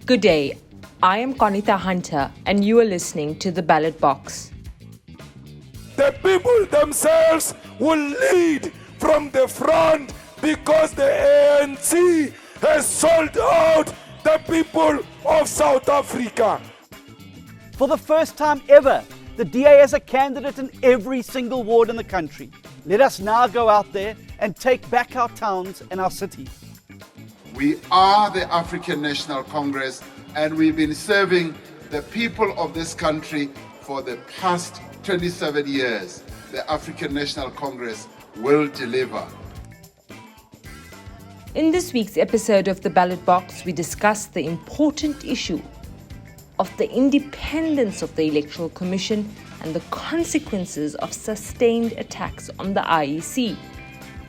Good day. I am Qaanitah Hunter, and you are listening to the Ballot Box. The people themselves will lead from the front because the ANC has sold out the people of South Africa. For the first time ever, the DA has a candidate in every single ward in the country. Let us now go out there and take back our towns and our cities. We are the African National Congress, and we've been serving the people of this country for the past 27 years. The African National Congress will deliver. In this week's episode of the Ballot Box, we discuss the important issue of the independence of the Electoral Commission and the consequences of sustained attacks on the IEC.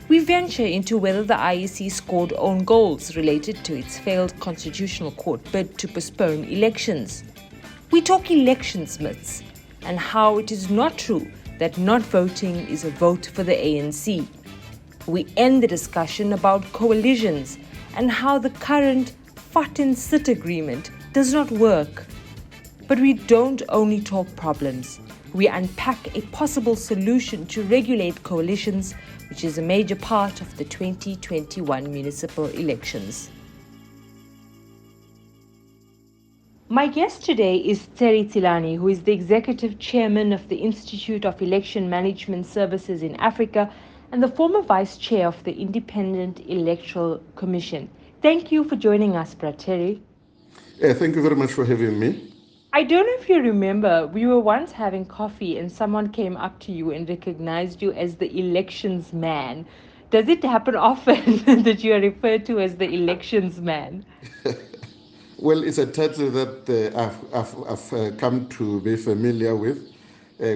We venture into whether the IEC scored own goals related to its failed Constitutional Court bid to postpone elections. We talk elections myths and how it is not true that not voting is a vote for the ANC. We end the discussion about coalitions and how the current fat and sit agreement does not work. But we don't only talk problems. We unpack a possible solution to regulate coalitions, which is a major part of the 2021 municipal elections. My guest today is Tselane, who is the Executive Chairman of the Institute of Election Management Services in Africa and the former Vice Chair of the Independent Electoral Commission. Thank you for joining us, Brateri. Thank you very much for having me. I don't know if you remember, we were once having coffee and someone came up to you and recognized you as the elections man. Does it happen often that you are referred to as the elections man? Well, it's a title that I've come to be familiar with.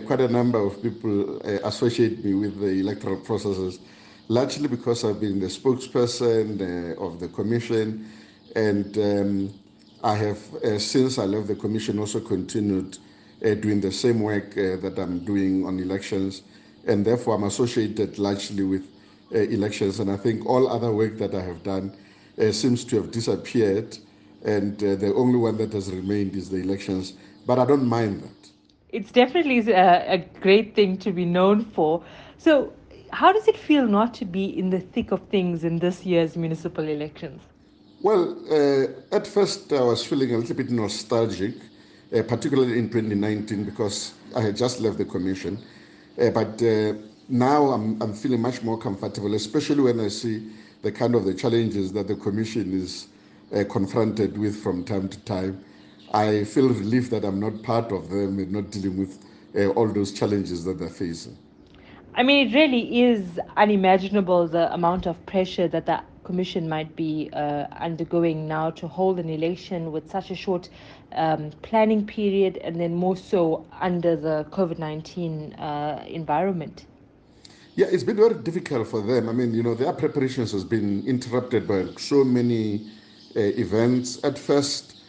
Quite a number of people associate me with the electoral processes, largely because I've been the spokesperson of the commission, and I have, since I left the commission, also continued doing the same work that I'm doing on elections, and therefore I'm associated largely with elections, and I think all other work that I have done seems to have disappeared, and the only one that has remained is the elections, but I don't mind that. It's definitely a great thing to be known for. So how does it feel not to be in the thick of things in this year's municipal elections? Well, at first I was feeling a little bit nostalgic, particularly in 2019 because I had just left the commission. But now I'm feeling much more comfortable, especially when I see the kind of the challenges that the commission is confronted with from time to time. I feel relieved that I'm not part of them and not dealing with all those challenges that they're facing. I mean, it really is unimaginable the amount of pressure that the Commission might be undergoing now to hold an election with such a short planning period, and then more so under the COVID-19 environment. Yeah, it's been very difficult for them. I mean, their preparations has been interrupted by so many events. At first,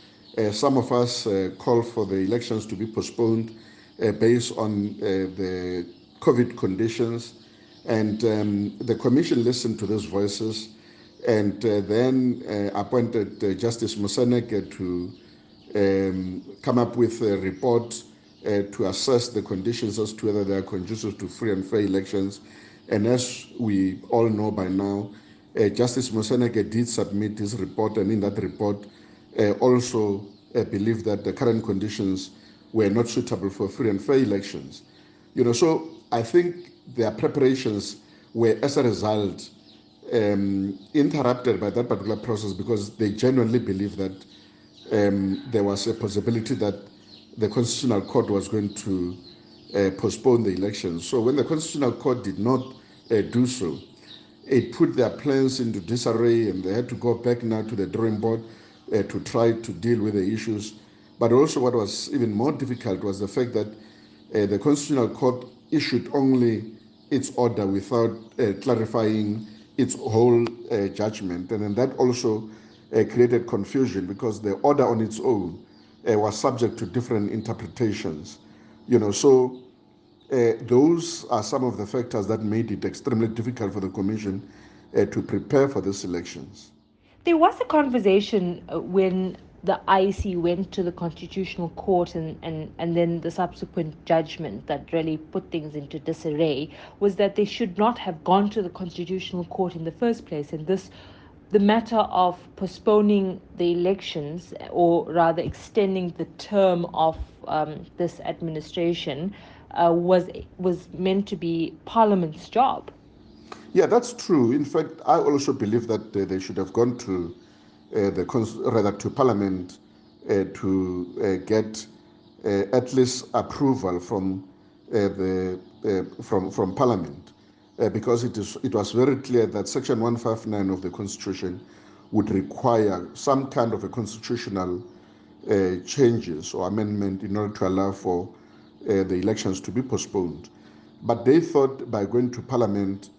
some of us called for the elections to be postponed based on the COVID conditions, and the commission listened to those voices and then appointed Justice Moseneke to come up with a report to assess the conditions as to whether they are conducive to free and fair elections. And as we all know by now, Justice Moseneke did submit his report, and in that report also believed that the current conditions were not suitable for free and fair elections. So I think their preparations were, as a result, interrupted by that particular process because they genuinely believe that there was a possibility that the Constitutional Court was going to postpone the elections. So when the Constitutional Court did not do so, it put their plans into disarray, and they had to go back now to the drawing board to try to deal with the issues. But also what was even more difficult was the fact that the Constitutional Court issued only its order without clarifying its whole judgment. And then that also created confusion because the order on its own was subject to different interpretations. So those are some of the factors that made it extremely difficult for the Commission to prepare for these elections. There was a conversation when the IEC went to the Constitutional Court and then the subsequent judgment that really put things into disarray was that they should not have gone to the Constitutional Court in the first place. And the matter of postponing the elections, or rather extending the term of this administration, was meant to be Parliament's job. Yeah, that's true. In fact, I also believe that they should have gone to to Parliament to get at least approval from from Parliament, because it was very clear that Section 159 of the Constitution would require some kind of a constitutional changes or amendment in order to allow for the elections to be postponed. But they thought by going to Parliament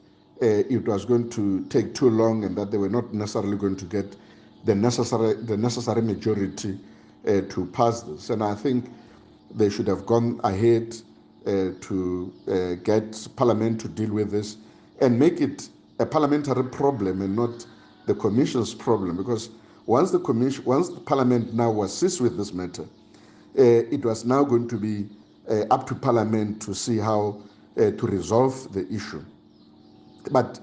it was going to take too long, and that they were not necessarily going to get the necessary majority to pass this. And I think they should have gone ahead to get Parliament to deal with this and make it a parliamentary problem and not the Commission's problem. Because once the Parliament now assists with this matter, it was now going to be up to Parliament to see how to resolve the issue. But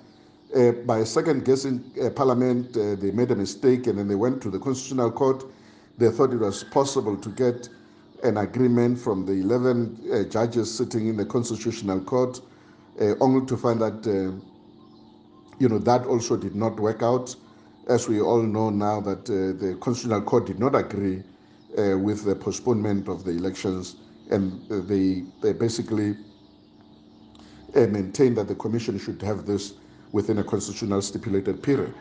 by second guessing Parliament, they made a mistake, and then they went to the Constitutional Court. They thought it was possible to get an agreement from the 11 judges sitting in the Constitutional Court, only to find that that also did not work out. As we all know now, that the Constitutional Court did not agree with the postponement of the elections, and they basically maintain that the Commission should have this within a constitutional stipulated period.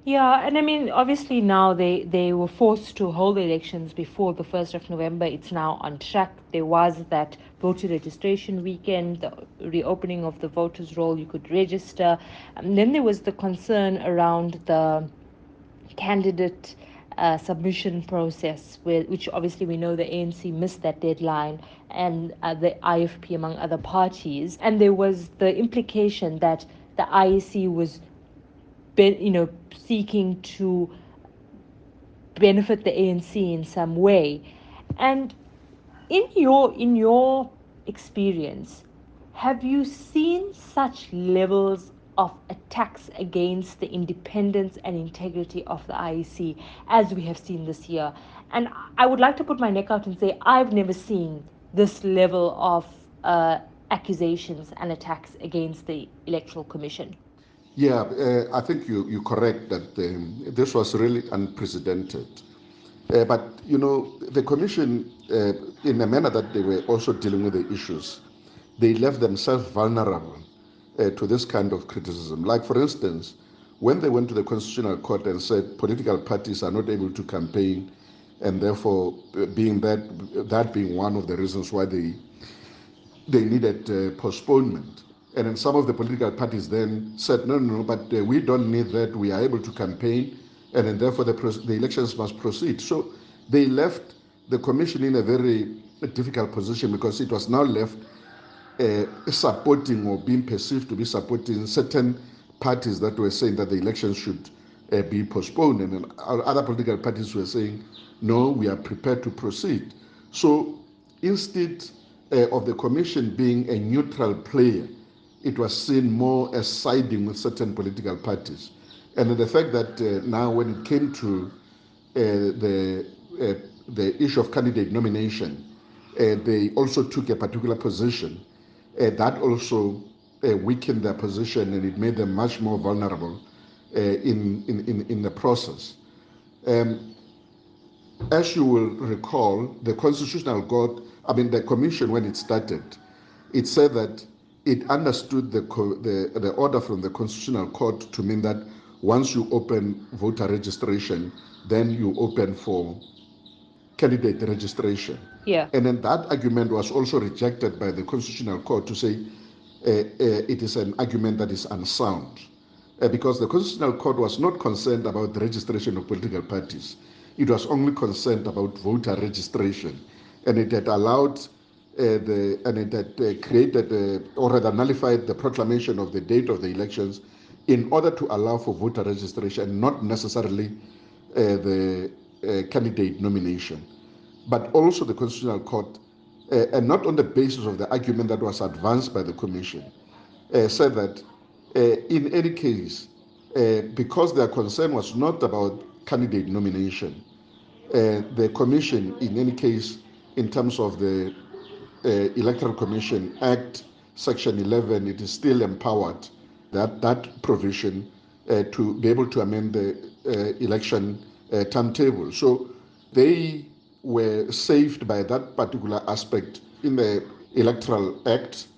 Yeah, and I mean, obviously now they were forced to hold the elections before the 1st of November. It's now on track. There was that voter registration weekend, the reopening of the voters' roll, you could register. And then there was the concern around the candidate submission process, which obviously we know the ANC missed that deadline, and the IFP among other parties. And there was the implication that the IEC was seeking to benefit the ANC in some way. And in your experience, have you seen such levels of attacks against the independence and integrity of the IEC as we have seen this year? And I would like to put my neck out and say I've never seen this level of accusations and attacks against the Electoral Commission. Yeah, I think you're correct that this was really unprecedented. But, the Commission, in a manner that they were also dealing with the issues, they left themselves vulnerable to this kind of criticism. Like, for instance, when they went to the Constitutional Court and said political parties are not able to campaign, and therefore being that being one of the reasons why they needed postponement. And then some of the political parties then said, no, but we don't need that. We are able to campaign, and then therefore the elections must proceed. So they left the Commission in a very difficult position, because it was now left supporting or being perceived to be supporting certain parties that were saying that the elections should be postponed, and then other political parties were saying, no, we are prepared to proceed. So instead of the Commission being a neutral player, it was seen more as siding with certain political parties. And the fact that now when it came to the issue of candidate nomination, they also took a particular position. That also weakened their position, and it made them much more vulnerable in the process. As you will recall, the the Commission, when it started, it said that it understood the order from the Constitutional Court to mean that once you open voter registration, then you open for candidate registration. Yeah. And then that argument was also rejected by the Constitutional Court to say it is an argument that is unsound, because the Constitutional Court was not concerned about the registration of political parties. It was only concerned about voter registration, and it had allowed it had created or rather nullified the proclamation of the date of the elections in order to allow for voter registration, not necessarily the candidate nomination, but also the Constitutional Court, and not on the basis of the argument that was advanced by the Commission, said that in any case, because their concern was not about candidate nomination, the Commission, in any case, in terms of the Electoral Commission Act, Section 11, it is still empowered, that provision, to be able to amend the election timetable. So they were saved by that particular aspect in the Electoral Act,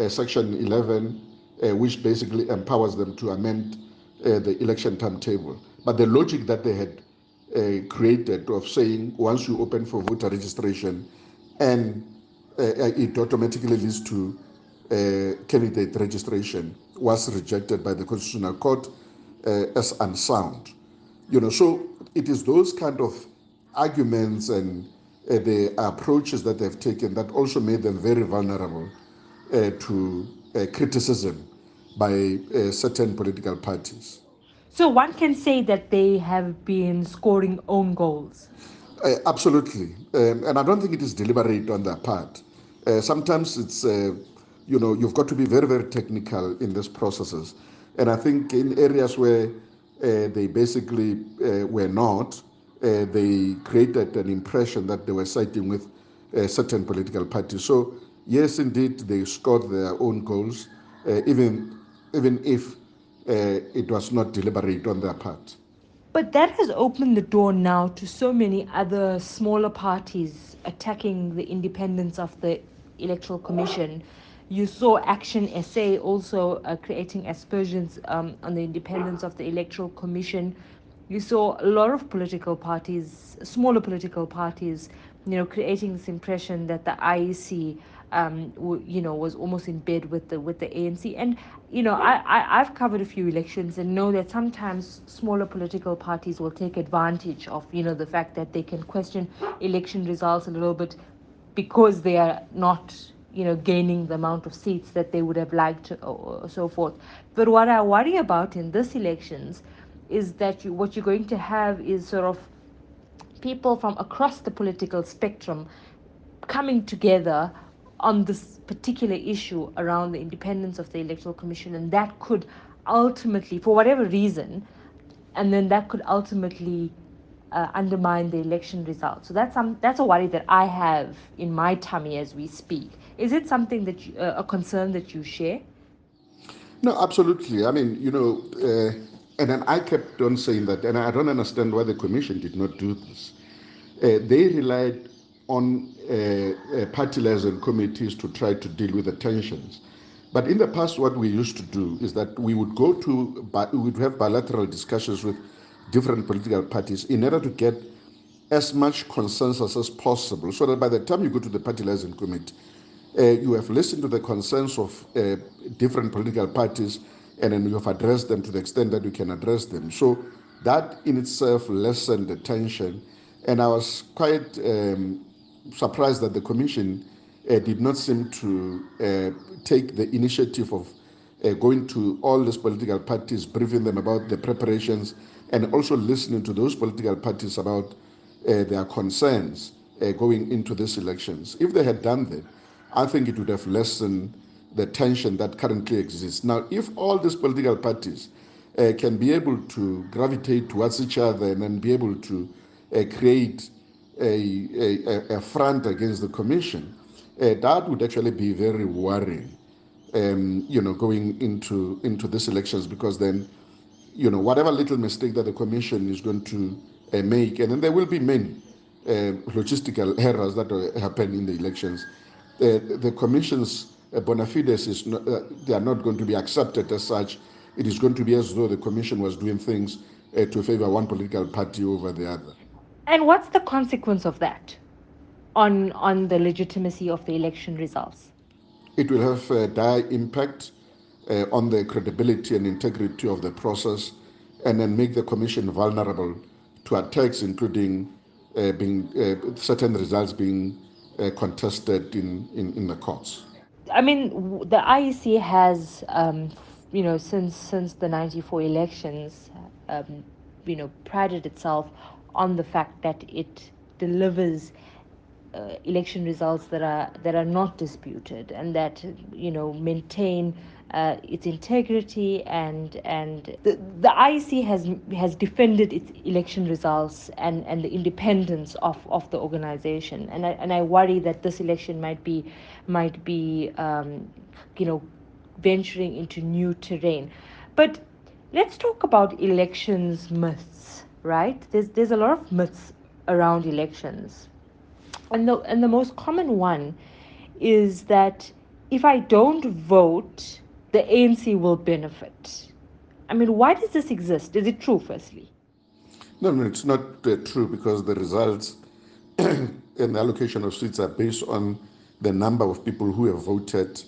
Section 11, which basically empowers them to amend the election timetable. But the logic that they had created of saying once you open for voter registration and it automatically leads to candidate registration was rejected by the Constitutional Court as unsound. So it is those kind of arguments and the approaches that they've taken that also made them very vulnerable to criticism by certain political parties. So one can say that they have been scoring own goals. Absolutely. And I don't think it is deliberate on their part. Sometimes it's, you've got to be very, very technical in these processes. And I think in areas where they basically were not, they created an impression that they were siding with certain political parties. So, yes, indeed, they scored their own goals, even if it was not deliberate on their part. But that has opened the door now to so many other smaller parties attacking the independence of the Electoral Commission. You saw Action SA also creating aspersions on the independence of the Electoral Commission. You saw a lot of political parties, smaller political parties, creating this impression that the IEC, was almost in bed with the ANC. And I've covered a few elections and know that sometimes smaller political parties will take advantage of the fact that they can question election results a little bit because they are not gaining the amount of seats that they would have liked, or so forth. But what I worry about in this elections is that what you're going to have is sort of people from across the political spectrum coming together on this particular issue around the independence of the Electoral Commission, and that could ultimately, for whatever reason, and then that could ultimately undermine the election results. So that's a worry that I have in my tummy as we speak. Is it something that a concern that you share? No, absolutely. I mean, and then I kept on saying that, and I don't understand why the Commission did not do this. They relied on party liaison committees to try to deal with the tensions. But in the past, what we used to do is that we would have bilateral discussions with different political parties in order to get as much consensus as possible, so that by the time you go to the party liaison committee, you have listened to the concerns of different political parties, and then you have addressed them to the extent that you can address them. So that in itself lessened the tension, and I was quite surprised that the Commission did not seem to take the initiative of going to all these political parties, briefing them about the preparations, and also listening to those political parties about their concerns going into these elections. If they had done that, I think it would have lessened the tension that currently exists. Now, if all these political parties can be able to gravitate towards each other and then be able to create a front against the Commission, that would actually be very worrying, going into these elections, because then, whatever little mistake that the Commission is going to make, and then there will be many logistical errors that will happen in the elections, the Commission's bona fides is not, they are not going to be accepted as such. It is going to be as though the Commission was doing things to favor one political party over the other. And what's the consequence of that on the legitimacy of the election results? It will have a dire impact on the credibility and integrity of the process, and then make the Commission vulnerable to attacks, including certain results being contested in the courts. I mean, the IEC has, since the '94 elections, prided itself on the fact that it delivers election results that are not disputed, and that maintain its integrity, and the IEC has defended its election results and the independence of the organization, and I worry that this election might be venturing into new terrain. But let's talk about elections myths, right? There's a lot of myths around elections. And the most common one is that if I don't vote, the ANC will benefit. I mean, why does this exist? Is it true, firstly? No, no, it's not true, because the results and the allocation of seats are based on the number of people who have voted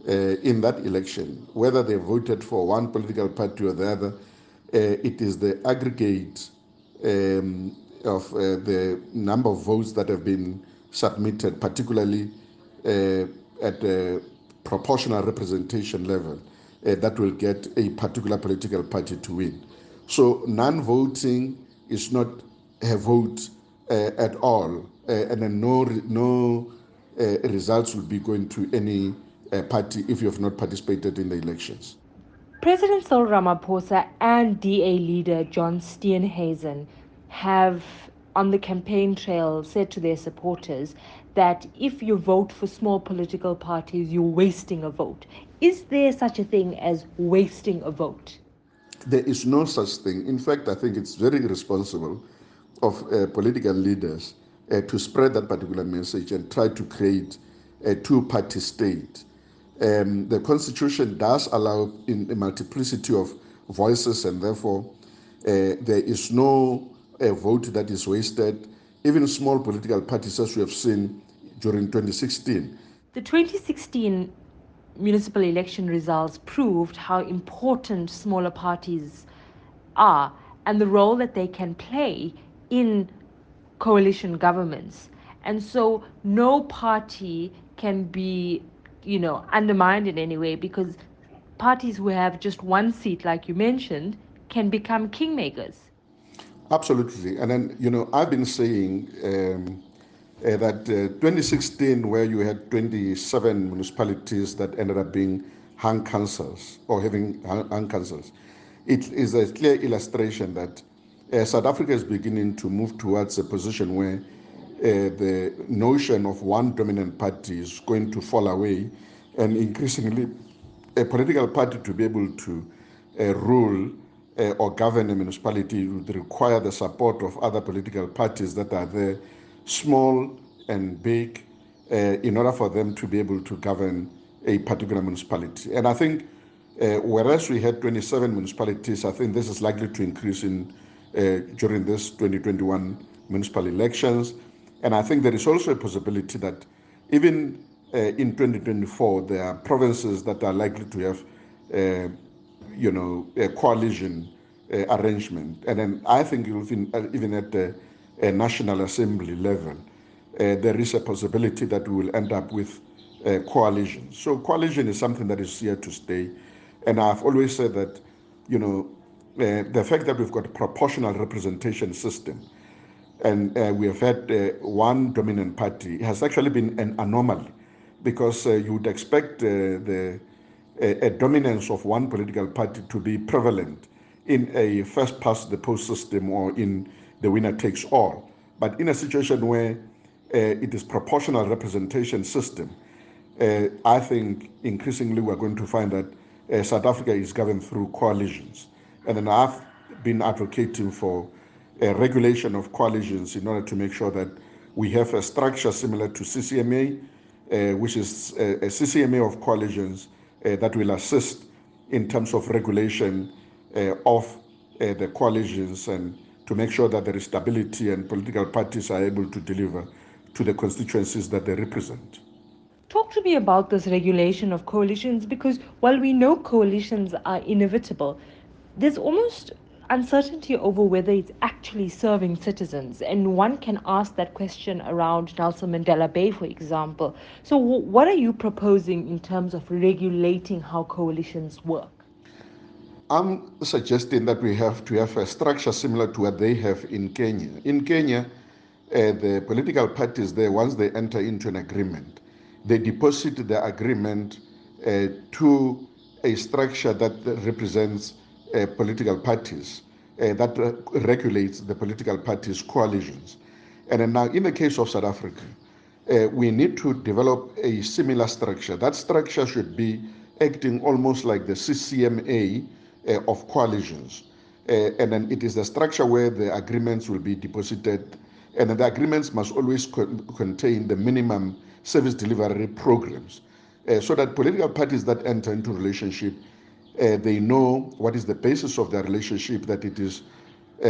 in that election. Whether they voted for one political party or the other, it is the aggregate of the number of votes that have been submitted, particularly at the proportional representation level, that will get a particular political party to win. So non-voting is not a vote at all, and then no results will be going to any party if you have not participated in the elections. President Cyril Ramaphosa and DA leader John Steenhuisen have, on the campaign trail, said to their supporters that if you vote for small political parties, you're wasting a vote. Is there such a thing as wasting a vote? There is no such thing. In fact, I think it's very irresponsible of political leaders to spread that particular message and try to create a two-party state. The Constitution does allow in a multiplicity of voices, and therefore there is no vote that is wasted. Even small political parties, as we have seen during 2016. The 2016 municipal election results proved how important smaller parties are and the role that they can play in coalition governments. And so no party can be, undermined in any way, because parties who have just one seat, like you mentioned, can become kingmakers. Absolutely. And then, I've been saying that 2016, where you had 27 municipalities that ended up being hung councils or having hung councils, it is a clear illustration that South Africa is beginning to move towards a position where the notion of one dominant party is going to fall away, and increasingly a political party to be able to rule or govern a municipality would require the support of other political parties that are there, small and big, in order for them to be able to govern a particular municipality. And I think whereas we had 27 municipalities, I think this is likely to increase during this 2021 municipal elections. And I think there is also a possibility that even in 2024, there are provinces that are likely to have a coalition arrangement. And then I think even at the National Assembly level, there is a possibility that we will end up with coalitions. So coalition is something that is here to stay. And I've always said that, the fact that we've got a proportional representation system and we have had one dominant party has actually been an anomaly, because you would expect a dominance of one political party to be prevalent in a first past the post system or in the winner takes all. But in a situation where it is proportional representation system, I think increasingly we're going to find that South Africa is governed through coalitions. And then I've been advocating for a regulation of coalitions in order to make sure that we have a structure similar to CCMA, which is a CCMA of coalitions that will assist in terms of regulation of the coalitions, and to make sure that there is stability and political parties are able to deliver to the constituencies that they represent. Talk to me about this regulation of coalitions, because while we know coalitions are inevitable, there's almost uncertainty over whether it's actually serving citizens. And one can ask that question around Nelson Mandela Bay, for example. So, what are you proposing in terms of regulating how coalitions work? I'm suggesting that we have to have a structure similar to what they have in Kenya. In Kenya, the political parties there, once they enter into an agreement, they deposit the agreement to a structure that represents political parties, that regulates the political parties' coalitions. And then now, in the case of South Africa, we need to develop a similar structure. That structure should be acting almost like the CCMA of coalitions. And then it is the structure where the agreements will be deposited, and the agreements must always contain the minimum service delivery programs, so that political parties that enter into relationship, they know what is the basis of their relationship, that it is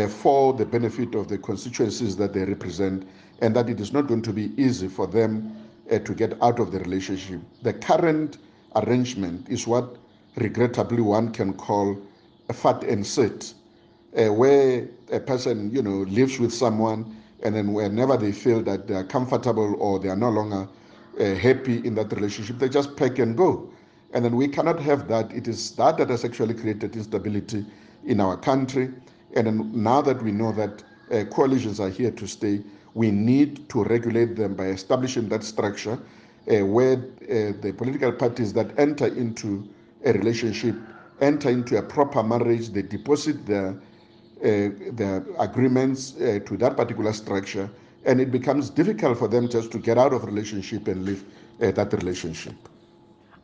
for the benefit of the constituencies that they represent, and that it is not going to be easy for them to get out of the relationship. The current arrangement is what regrettably one can call a fat and sit, where a person, lives with someone, and then whenever they feel that they are comfortable or they are no longer happy in that relationship, they just pack and go. And then we cannot have that. It is that that has actually created instability in our country. And then now that we know that coalitions are here to stay, we need to regulate them by establishing that structure where the political parties that enter into a relationship enter into a proper marriage, they deposit their agreements to that particular structure, and it becomes difficult for them just to get out of relationship and leave that relationship.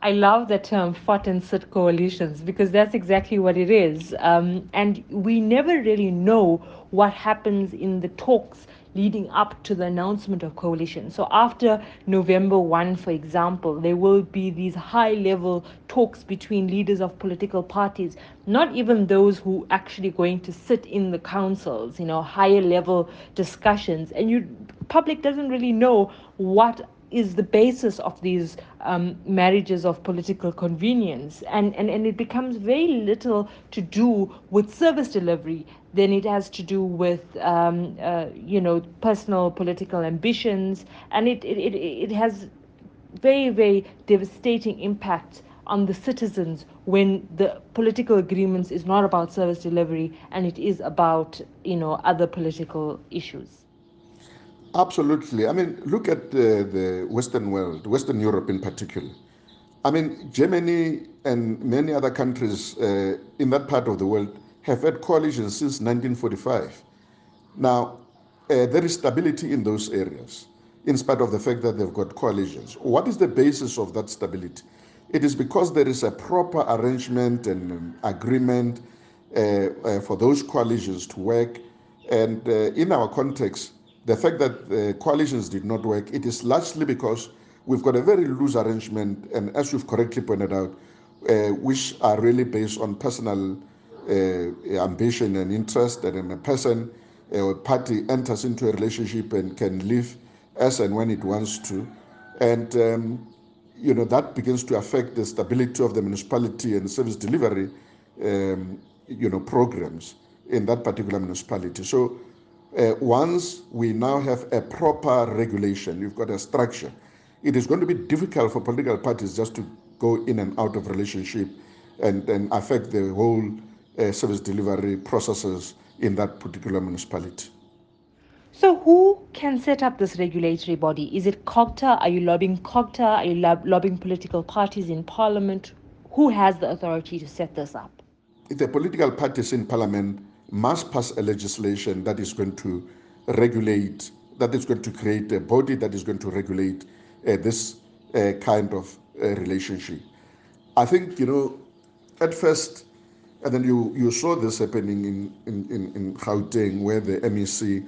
I love the term fought and sit coalitions because that's exactly what it is. And we never really know what happens in the talks leading up to the announcement of coalition. So after November 1, for example, there will be these high level talks between leaders of political parties, not even those who actually going to sit in the councils, higher level discussions. And public doesn't really know what is the basis of these marriages of political convenience. And it becomes very little to do with service delivery than it has to do with, personal political ambitions. And it has very, very devastating impact on the citizens when the political agreements is not about service delivery and it is about, other political issues. Absolutely. I mean, look at the Western world, Western Europe in particular. I mean, Germany and many other countries in that part of the world have had coalitions since 1945. Now, there is stability in those areas, in spite of the fact that they've got coalitions. What is the basis of that stability? It is because there is a proper arrangement and agreement for those coalitions to work. And in our context, the fact that the coalitions did not work, it is largely because we've got a very loose arrangement, and as you've correctly pointed out, which are really based on personal ambition and interest, and then a person or party enters into a relationship and can live as and when it wants to. And that begins to affect the stability of the municipality and service delivery programs in that particular municipality. So once we now have a proper regulation, you've got a structure, it is going to be difficult for political parties just to go in and out of relationship and affect the whole service delivery processes in that particular municipality. So, who can set up this regulatory body? Is it COGTA? Are you lobbying COGTA? Are you lobbying political parties in parliament? Who has the authority to set this up? The political parties in parliament must pass a legislation that is going to regulate, that is going to create a body that is going to regulate this kind of relationship. I think, at first, and then you saw this happening in Gauteng, where the MEC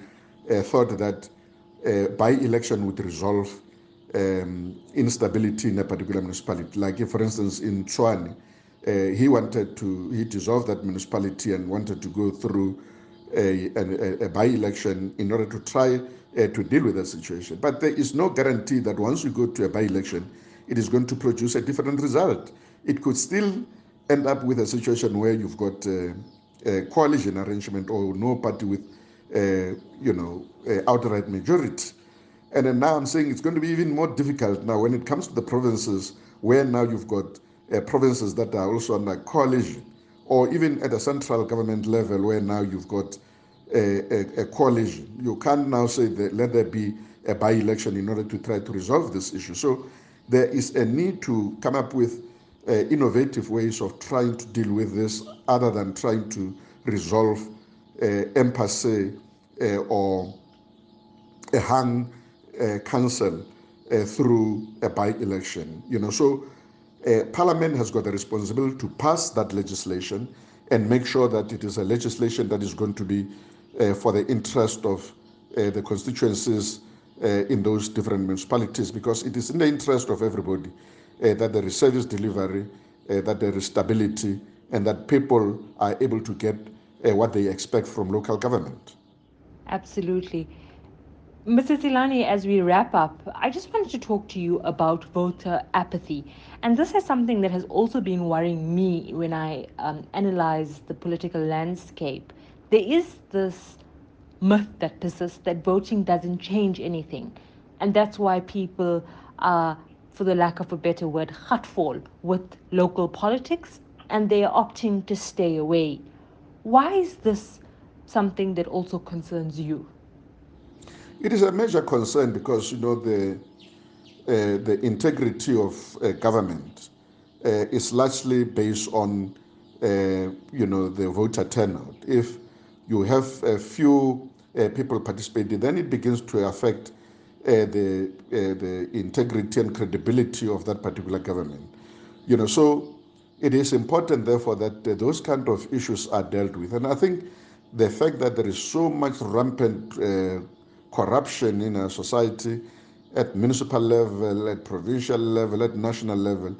thought that by-election would resolve instability in a particular municipality. Like, if, for instance, in Tselane, he dissolved that municipality and wanted to go through a by-election in order to try to deal with the situation. But there is no guarantee that once you go to a by-election, it is going to produce a different result. It could still end up with a situation where you've got a coalition arrangement or no party with outright majority. And then now I'm saying it's going to be even more difficult now when it comes to the provinces, where now you've got provinces that are also under coalition or even at a central government level where now you've got a coalition. You can't now say that let there be a by-election in order to try to resolve this issue. So there is a need to come up with innovative ways of trying to deal with this other than trying to resolve impasse or a hung council through a by-election. So Parliament has got a responsibility to pass that legislation and make sure that it is a legislation that is going to be for the interest of the constituencies in those different municipalities, because it is in the interest of everybody that there is service delivery, that there is stability, and that people are able to get what they expect from local government. Absolutely. Mr. Tselane, as we wrap up, I just wanted to talk to you about voter apathy. And this is something that has also been worrying me when I analyze the political landscape. There is this myth that persists that voting doesn't change anything. And that's why people are, for the lack of a better word, gatfol with local politics, and they are opting to stay away. Why is this something that also concerns you? It is a major concern because the integrity of government is largely based on the voter turnout. If you have a few people participating, then it begins to affect the integrity and credibility of that particular government. So it is important, therefore, that those kind of issues are dealt with. And I think the fact that there is so much rampant corruption in our society at municipal level, at provincial level, at national level,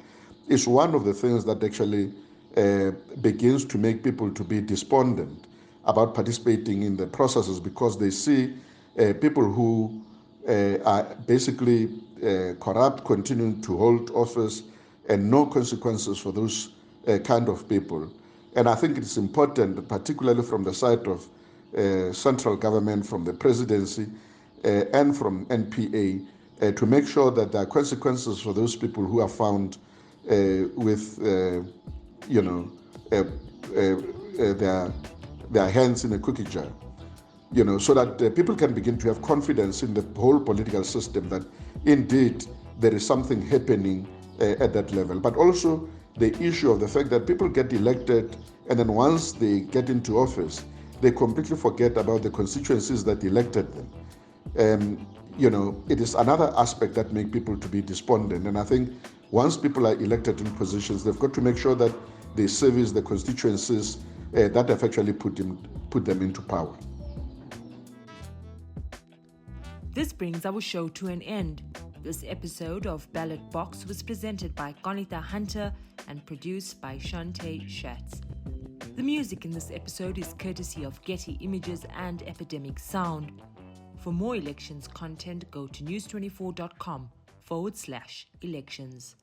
is one of the things that actually begins to make people to be despondent about participating in the processes, because they see people who are basically corrupt continuing to hold office and no consequences for those kind of people. And I think it's important, particularly from the side of central government, from the presidency, and from NPA, to make sure that there are consequences for those people who are found with, their hands in a cookie jar. So that people can begin to have confidence in the whole political system that indeed there is something happening at that level. But also the issue of the fact that people get elected and then once they get into office, they completely forget about the constituencies that elected them. It is another aspect that makes people to be despondent. And I think once people are elected in positions, they've got to make sure that they service the constituencies that have actually put them into power. This brings our show to an end. This episode of Ballot Box was presented by Qaanitah Hunter and produced by Shante Schatz. The music in this episode is courtesy of Getty Images and Epidemic Sound. For more elections content, go to news24.com/elections.